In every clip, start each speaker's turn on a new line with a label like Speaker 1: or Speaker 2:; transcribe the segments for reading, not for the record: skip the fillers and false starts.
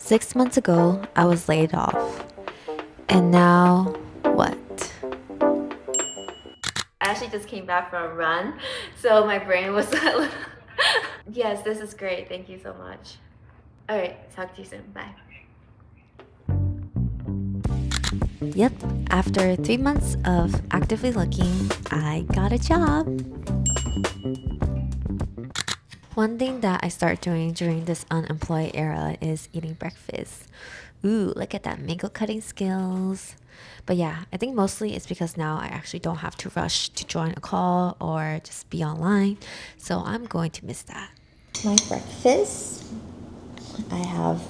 Speaker 1: 6 months ago, I was laid off. And now, what? I actually just came back from a run, so my brain was a little... Yes, this is great. Thank you so much. Alright, talk to you soon. Bye. Yep, after 3 months of actively looking, I got a job. One thing that I start doing during this unemployed era is eating breakfast. Ooh, look at that mango cutting skills. But yeah, I think mostly it's because now I actually don't have to rush to join a call or just be online. So I'm going to miss that. My breakfast, I have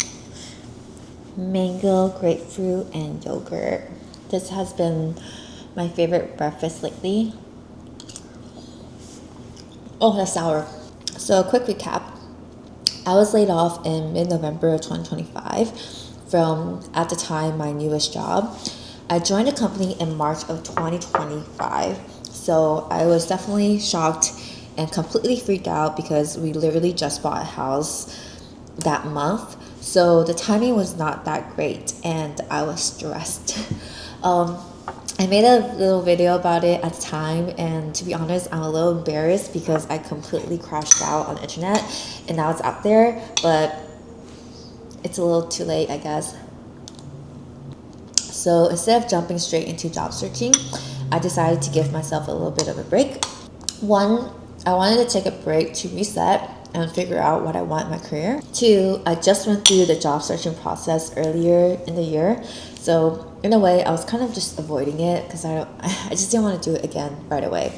Speaker 1: mango, grapefruit, and yogurt. This has been my favorite breakfast lately. Oh, that's sour. So, quick recap. I was laid off in mid-November of 2025 from, at the time, my newest job. I joined the company in March of 2025. So, I was definitely shocked and completely freaked out because we literally just bought a house that month. So, the timing was not that great and I was stressed. I made a little video about it at the time, and to be honest, I'm a little embarrassed because I completely crashed out on the internet and now it's out there, but it's a little too late, I guess. So instead of jumping straight into job searching, I decided to give myself a little bit of a break. One, I wanted to take a break to reset and figure out what I want in my career. Two, I just went through the job searching process earlier in the year, so in a way I was kind of just avoiding it because I just didn't want to do it again right away.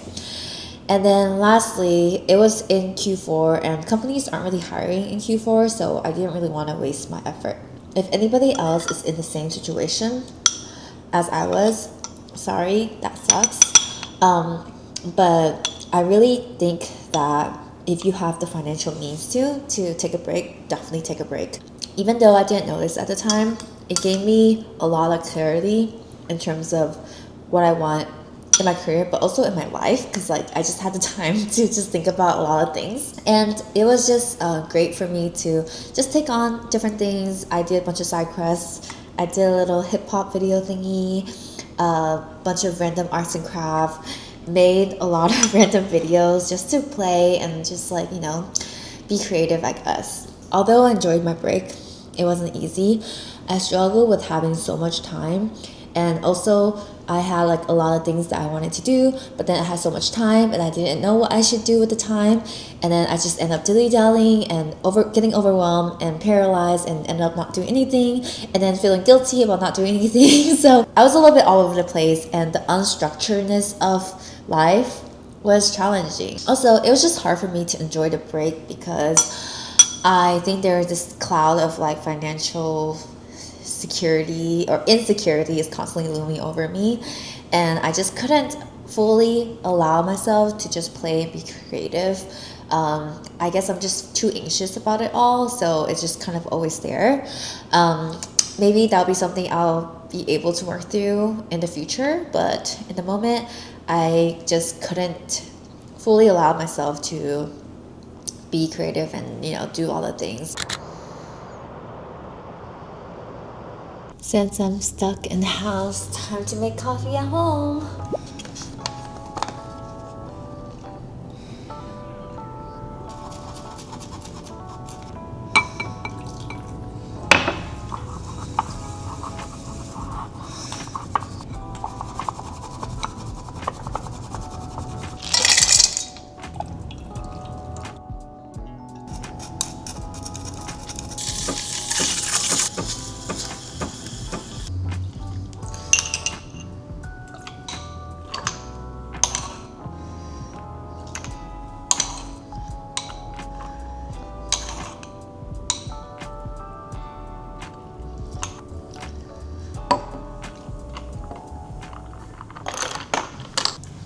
Speaker 1: And then lastly, it was in Q4 and companies aren't really hiring in Q4, so I didn't really want to waste my effort. If anybody else is in the same situation as I was, sorry, that sucks. But I really think that if you have the financial means to take a break, definitely take a break. Even though I didn't notice at the time, it gave me a lot of clarity in terms of what I want in my career, but also in my life, because like I just had the time to just think about a lot of things, and it was just great for me to just take on different things. I did a bunch of side quests. I did a little hip-hop video thingy, a bunch of random arts and craft, made a lot of random videos just to play and just like, you know, be creative, I guess. Although I enjoyed my break, it wasn't easy. I struggled with having so much time, and also I had like a lot of things that I wanted to do, but then I had so much time and I didn't know what I should do with the time, and then I just ended up dilly-dallying and getting overwhelmed and paralyzed and ended up not doing anything, and then feeling guilty about not doing anything. So I was a little bit all over the place, and the unstructuredness of life was challenging. Also, it was just hard for me to enjoy the break because I think there is this cloud of like financial security or insecurity is constantly looming over me, and I just couldn't fully allow myself to just play and be creative. I guess I'm just too anxious about it all, so it's just kind of always there. Maybe that'll be something I'll be able to work through in the future, but in the moment I just couldn't fully allow myself to be creative and, you know, do all the things. Since I'm stuck in the house, time to make coffee at home.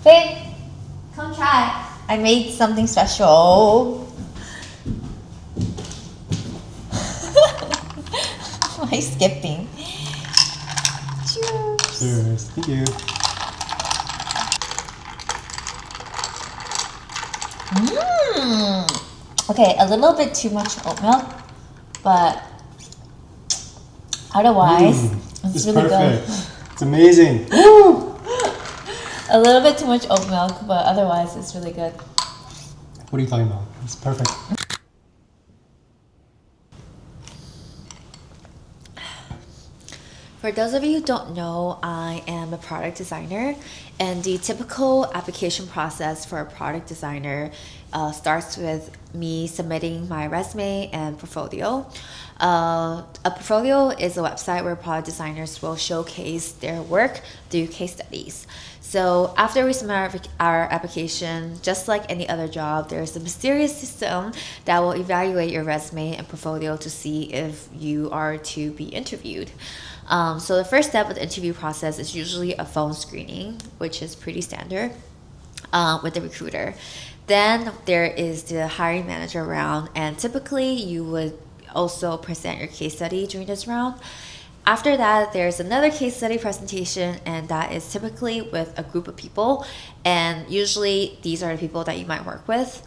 Speaker 1: Babe, come try. I made something special. Why are you skipping? Cheers.
Speaker 2: Cheers. Thank you.
Speaker 1: Okay, a little bit too much oat milk, but Otherwise, it's really
Speaker 2: perfect.
Speaker 1: good.
Speaker 2: It's amazing. Woo!
Speaker 1: A little bit too much oat milk, but otherwise it's really good.
Speaker 2: What are you talking about? It's perfect.
Speaker 1: For those of you who don't know, I am a product designer, and the typical application process for a product designer starts with me submitting my resume and portfolio. A portfolio is a website where product designers will showcase their work through case studies. So after we submit our application, just like any other job, there's a mysterious system that will evaluate your resume and portfolio to see if you are to be interviewed. So the first step of the interview process is usually a phone screening, which is pretty standard with the recruiter. Then there is the hiring manager round, and typically you would also present your case study during this round. After that, there's another case study presentation, and that is typically with a group of people, and usually these are the people that you might work with.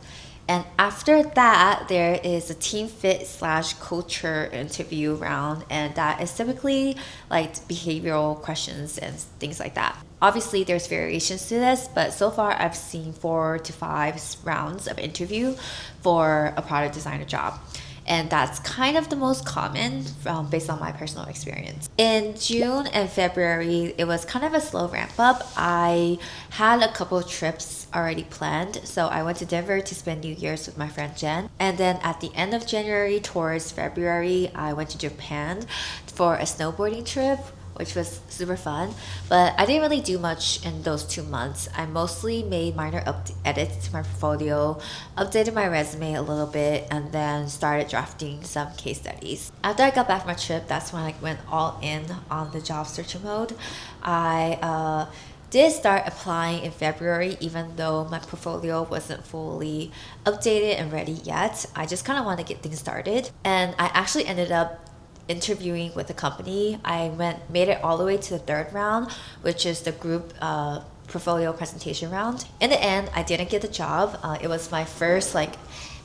Speaker 1: And after that, there is a team fit / culture interview round, and that is typically like behavioral questions and things like that. Obviously, there's variations to this, but so far I've seen 4 to 5 rounds of interview for a product designer job. And that's kind of the most common based on my personal experience. In June and February, it was kind of a slow ramp up. I had a couple of trips already planned. So I went to Denver to spend New Year's with my friend Jen. And then at the end of January towards February, I went to Japan for a snowboarding trip, which was super fun. But I didn't really do much in those 2 months. I mostly made minor edits to my portfolio, updated my resume a little bit, and then started drafting some case studies. After I got back from my trip, that's when I went all in on the job searching mode. I did start applying in February, even though my portfolio wasn't fully updated and ready yet. I just kind of wanted to get things started. And I actually ended up interviewing with a company. I made it all the way to the 3rd round, which is the group portfolio presentation round. In the end, I didn't get the job. It was my first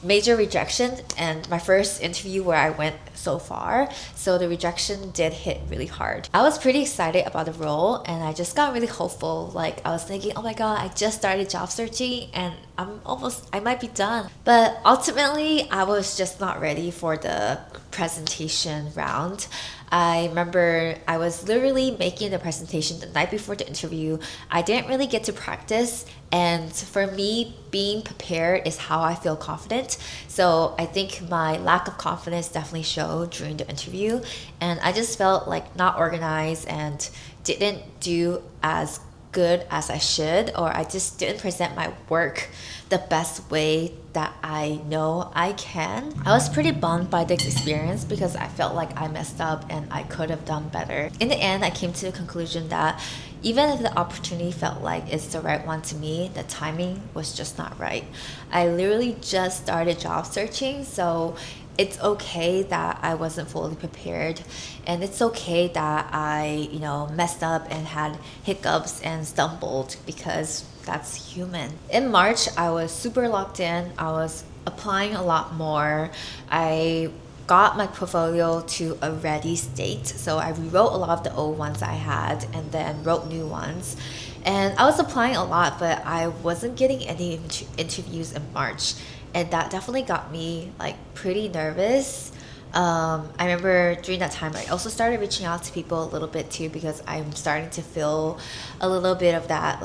Speaker 1: major rejection and my first interview where I went so far. So the rejection did hit really hard. I was pretty excited about the role, and I just got really hopeful. I was thinking, oh my god, I just started job searching and I might be done. But ultimately, I was just not ready for the presentation round. I remember I was literally making the presentation the night before the interview. I didn't really get to practice, and for me, being prepared is how I feel confident. So I think my lack of confidence definitely showed during the interview, and I just felt not organized and didn't do as good as I should, or I just didn't present my work the best way that I know I can. I was pretty bummed by this experience because I felt like I messed up and I could have done better. In the end, I came to the conclusion that even if the opportunity felt like it's the right one to me, the timing was just not right. I literally just started job searching, so it's okay that I wasn't fully prepared, and it's okay that I, messed up and had hiccups and stumbled, because that's human. In March, I was super locked in. I was applying a lot more. I got my portfolio to a ready state, so I rewrote a lot of the old ones I had and then wrote new ones. And I was applying a lot, but I wasn't getting any interviews in March. And that definitely got me pretty nervous. I remember during that time, I also started reaching out to people a little bit too, because I'm starting to feel a little bit of that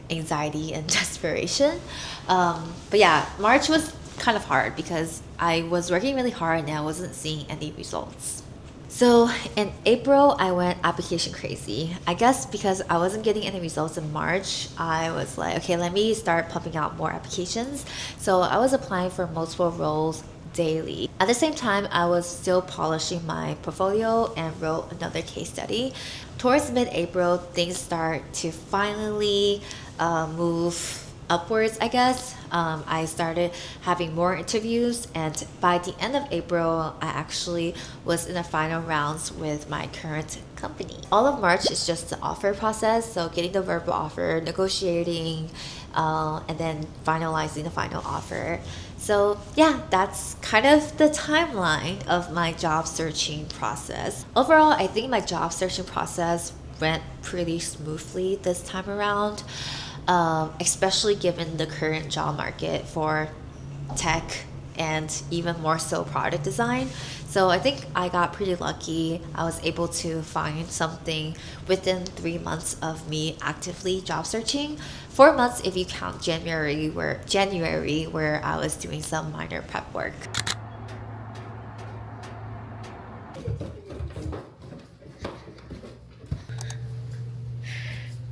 Speaker 1: anxiety and desperation. But yeah, March was kind of hard because I was working really hard and I wasn't seeing any results. So in April, I went application crazy. I guess because I wasn't getting any results in March, I was like, okay, let me start pumping out more applications. So I was applying for multiple roles daily. At the same time, I was still polishing my portfolio and wrote another case study. Towards mid-April, things start to finally move upwards, I guess. I started having more interviews, and by the end of April, I actually was in the final rounds with my current company. All of March is just the offer process, so getting the verbal offer, negotiating, and then finalizing the final offer. So yeah, that's kind of the timeline of my job searching process. Overall, I think my job searching process went pretty smoothly this time around, especially given the current job market for tech and even more so product design. So I think I got pretty lucky. I was able to find something within 3 months of me actively job searching. 4 months if you count January where I was doing some minor prep work.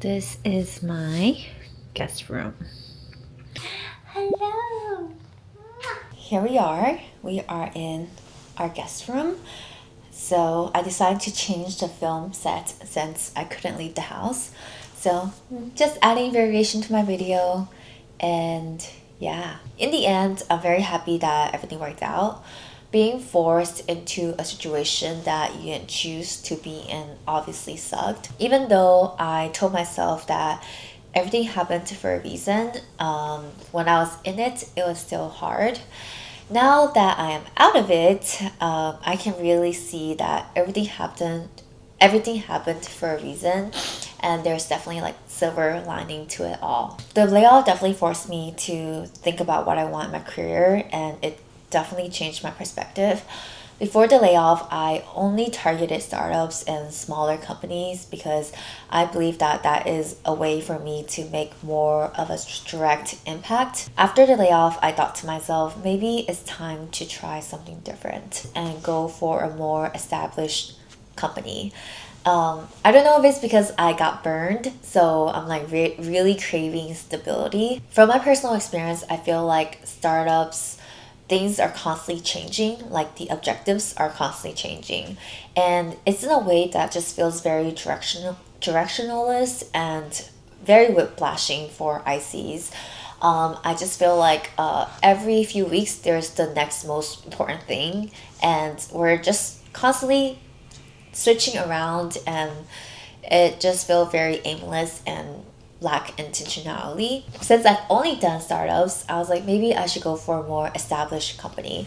Speaker 1: This is my guest room. Hello. Here we are. We are in our guest room. So I decided to change the film set since I couldn't leave the house. So just adding variation to my video. And yeah, in the end, I'm very happy that everything worked out. Being forced into a situation that you didn't choose to be in obviously sucked. Even though I told myself that everything happened for a reason, when I was in it, it was still hard. Now that I am out of it, I can really see that everything happened for a reason, and there's definitely like silver lining to it all. The layoff definitely forced me to think about what I want in my career, and it definitely changed my perspective. Before the layoff, I only targeted startups and smaller companies because I believe that that is a way for me to make more of a direct impact. After the layoff, I thought to myself, maybe it's time to try something different and go for a more established company. I don't know if it's because I got burned, so I'm like really craving stability. From my personal experience, I feel like startups, things are constantly changing, like the objectives are constantly changing, and it's in a way that just feels very directionalist and very whiplashing for ICs. I just feel like every few weeks there's the next most important thing, and we're just constantly switching around, and it just feels very aimless and lack intentionality. Since I've only done startups, I was like, maybe I should go for a more established company.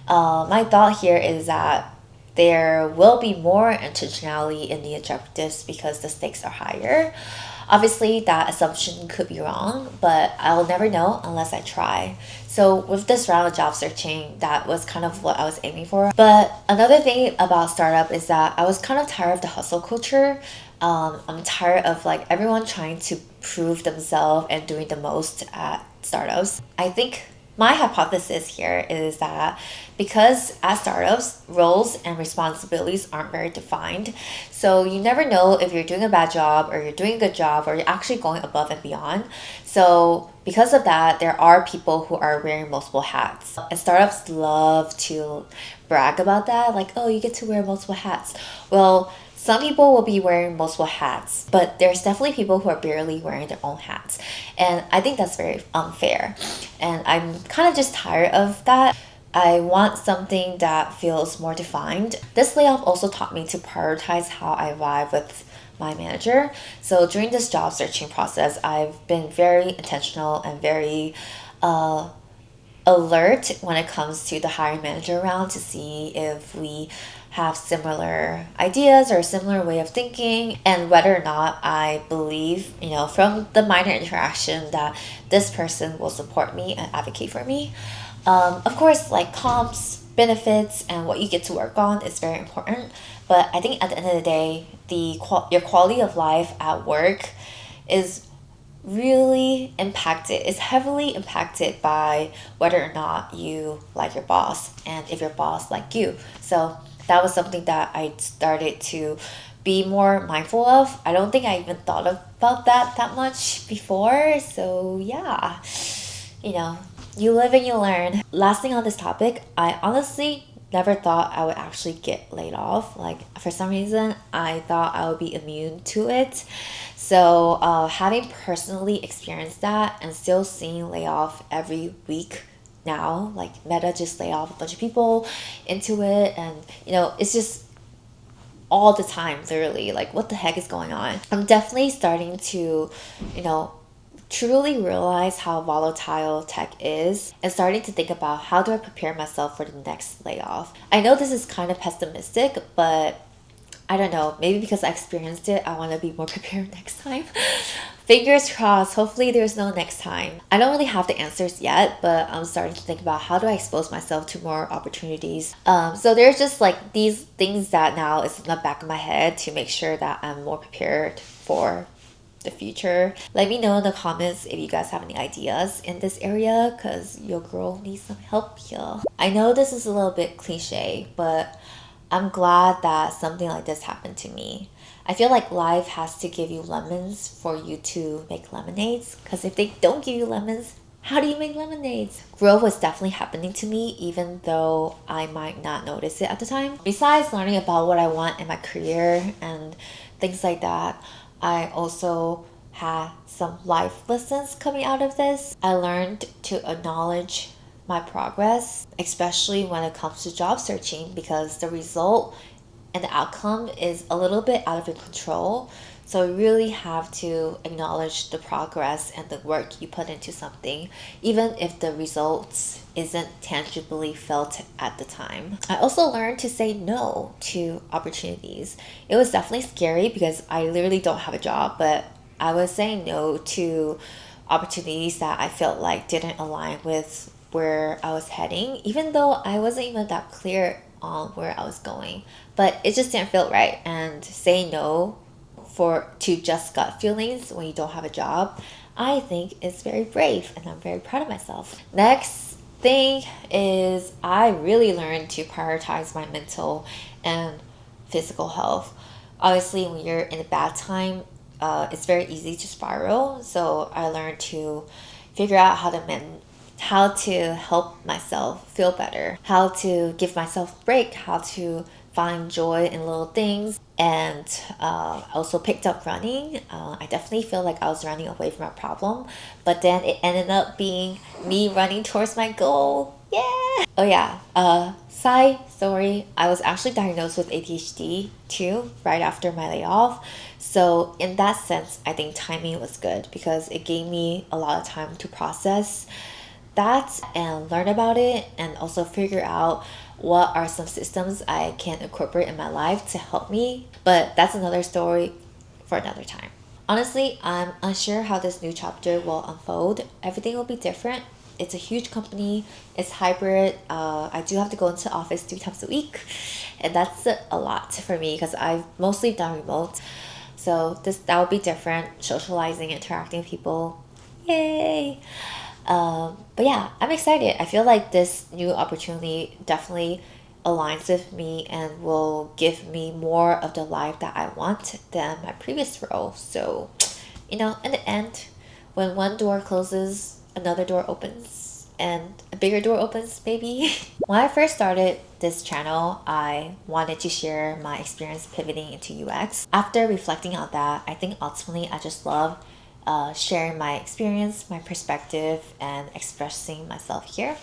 Speaker 1: My thought here is that there will be more intentionality in the objectives because the stakes are higher. Obviously, that assumption could be wrong, but I'll never know unless I try. So, with this round of job searching, that was kind of what I was aiming for. But another thing about startup is that I was kind of tired of the hustle culture. I'm tired of like everyone trying to prove themselves and doing the most at startups. I think my hypothesis here is that because at startups, roles and responsibilities aren't very defined, so you never know if you're doing a bad job or you're doing a good job or you're actually going above and beyond. So because of that, there are people who are wearing multiple hats. And startups love to brag about that, like, oh, you get to wear multiple hats. Well, some people will be wearing multiple hats, but there's definitely people who are barely wearing their own hats. And I think that's very unfair. And I'm kind of just tired of that. I want something that feels more defined. This layoff also taught me to prioritize how I vibe with my manager. So during this job searching process, I've been very intentional and very alert when it comes to the hiring manager round to see if we have similar ideas or a similar way of thinking, and whether or not I believe, from the minor interaction that this person will support me and advocate for me. Of course, like comps, benefits, and what you get to work on is very important. But I think at the end of the day, your quality of life at work is heavily impacted by whether or not you like your boss and if your boss like you. So that was something that I started to be more mindful of. I don't think I even thought about that much before. So yeah, you live and you learn. Last thing on this topic, I honestly never thought I would actually get laid off. Like, for some reason, I thought I would be immune to it. So having personally experienced that and still seeing layoff every week now, like Meta just laid off a bunch of people into it, and it's just all the time, literally, like what the heck is going on. I'm definitely starting to truly realized how volatile tech is and starting to think about how do I prepare myself for the next layoff. I know this is kind of pessimistic, but I don't know, maybe because I experienced it, I want to be more prepared next time. Fingers crossed, hopefully there's no next time. I don't really have the answers yet, but I'm starting to think about how do I expose myself to more opportunities. So there's just like these things that now is in the back of my head to make sure that I'm more prepared for the future. Let me know in the comments if you guys have any ideas in this area because your girl needs some help here. I know this is a little bit cliche, but I'm glad that something like this happened to me. I feel like life has to give you lemons for you to make lemonades because if they don't give you lemons, how do you make lemonades? Growth was definitely happening to me even though I might not notice it at the time. Besides learning about what I want in my career and things like that, I also had some life lessons coming out of this. I learned to acknowledge my progress, especially when it comes to job searching, because the result and the outcome is a little bit out of your control. So you really have to acknowledge the progress and the work you put into something, even if the results isn't tangibly felt at the time. I also learned to say no to opportunities. It was definitely scary because I literally don't have a job, but I was saying no to opportunities that I felt like didn't align with where I was heading, even though I wasn't even that clear on where I was going. But it just didn't feel right. And saying no to just gut feelings when you don't have a job, I think is very brave and I'm very proud of myself. Next thing is I really learned to prioritize my mental and physical health. Obviously, when you're in a bad time, it's very easy to spiral. So I learned to figure out how to help myself feel better, how to give myself a break, how to find joy in little things. And also picked up running. I definitely feel like I was running away from my problem, but then it ended up being me running towards my goal. Yeah. Oh yeah. Side story. I was actually diagnosed with ADHD too right after my layoff. So in that sense, I think timing was good because it gave me a lot of time to process that and learn about it and also figure out what are some systems I can incorporate in my life to help me. But that's another story for another time. Honestly, I'm unsure how this new chapter will unfold. Everything will be different. It's a huge company. It's hybrid. I do have to go into office 3 times a week, and that's a lot for me because I've mostly done remote. So that would be different. Socializing, interacting with people. Yay! But yeah, I'm excited. I feel like this new opportunity definitely aligns with me and will give me more of the life that I want than my previous role. So, in the end, when one door closes, another door opens and a bigger door opens maybe. When I first started this channel, I wanted to share my experience pivoting into UX. After reflecting on that, I think ultimately I just love sharing my experience, my perspective, and expressing myself here.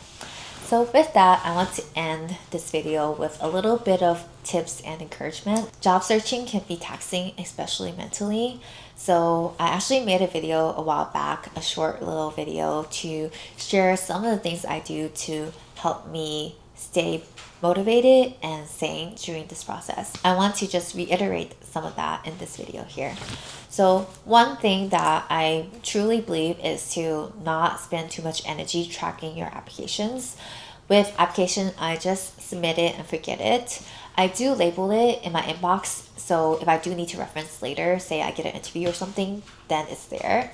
Speaker 1: So with that, I want to end this video with a little bit of tips and encouragement. Job searching can be taxing, especially mentally. So I actually made a video a while back, a short little video to share some of the things I do to help me stay motivated and sane during this process. I want to just reiterate some of that in this video here. So one thing that I truly believe is to not spend too much energy tracking your applications. With application, I just submit it and forget it. I do label it in my inbox, so if I do need to reference later, say I get an interview or something, then it's there.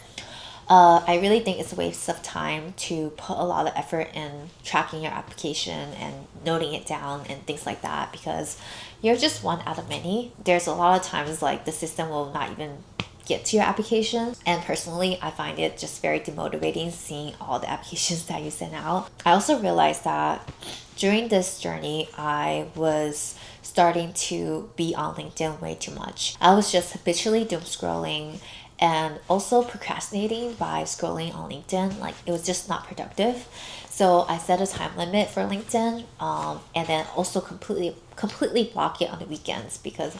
Speaker 1: I really think it's a waste of time to put a lot of effort in tracking your application and noting it down and things like that because you're just one out of many. There's a lot of times like the system will not even get to your application, and personally I find it just very demotivating seeing all the applications that you send out. I also realized that during this journey I was starting to be on LinkedIn way too much. I was just habitually doom scrolling and also procrastinating by scrolling on LinkedIn. Like it was just not productive. So I set a time limit for LinkedIn and then also completely block it on the weekends because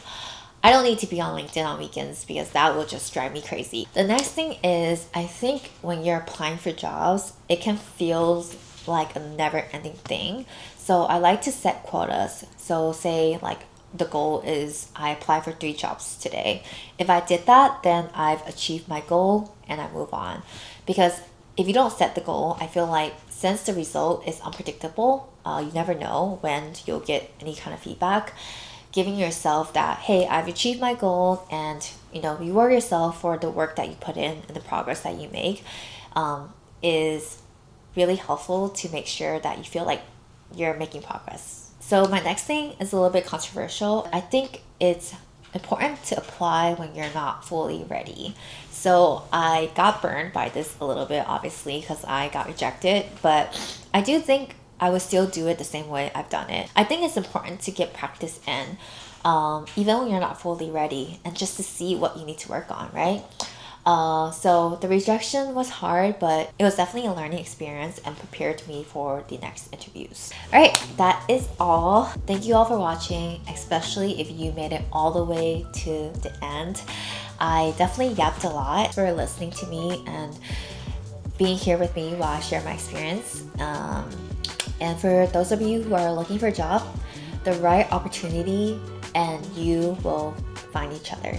Speaker 1: I don't need to be on LinkedIn on weekends because that will just drive me crazy. The next thing is, I think when you're applying for jobs, it can feel like a never ending thing. So I like to set quotas. So say like the goal is I apply for 3 jobs today. If I did that, then I've achieved my goal and I move on. Because if you don't set the goal, I feel like since the result is unpredictable, you never know when you'll get any kind of feedback. Giving yourself that, hey, I've achieved my goal, and reward yourself for the work that you put in and the progress that you make, is really helpful to make sure that you feel like you're making progress. So my next thing is a little bit controversial. I think it's important to apply when you're not fully ready. So I got burned by this a little bit, obviously, because I got rejected, but I do think I would still do it the same way I've done it. I think it's important to get practice in, even when you're not fully ready, and just to see what you need to work on, right? So the rejection was hard, but it was definitely a learning experience and prepared me for the next interviews. Alright, that is all. Thank you all for watching, especially if you made it all the way to the end. I definitely yapped a lot for listening to me and being here with me while I share my experience. And for those of you who are looking for a job, the right opportunity and you will find each other.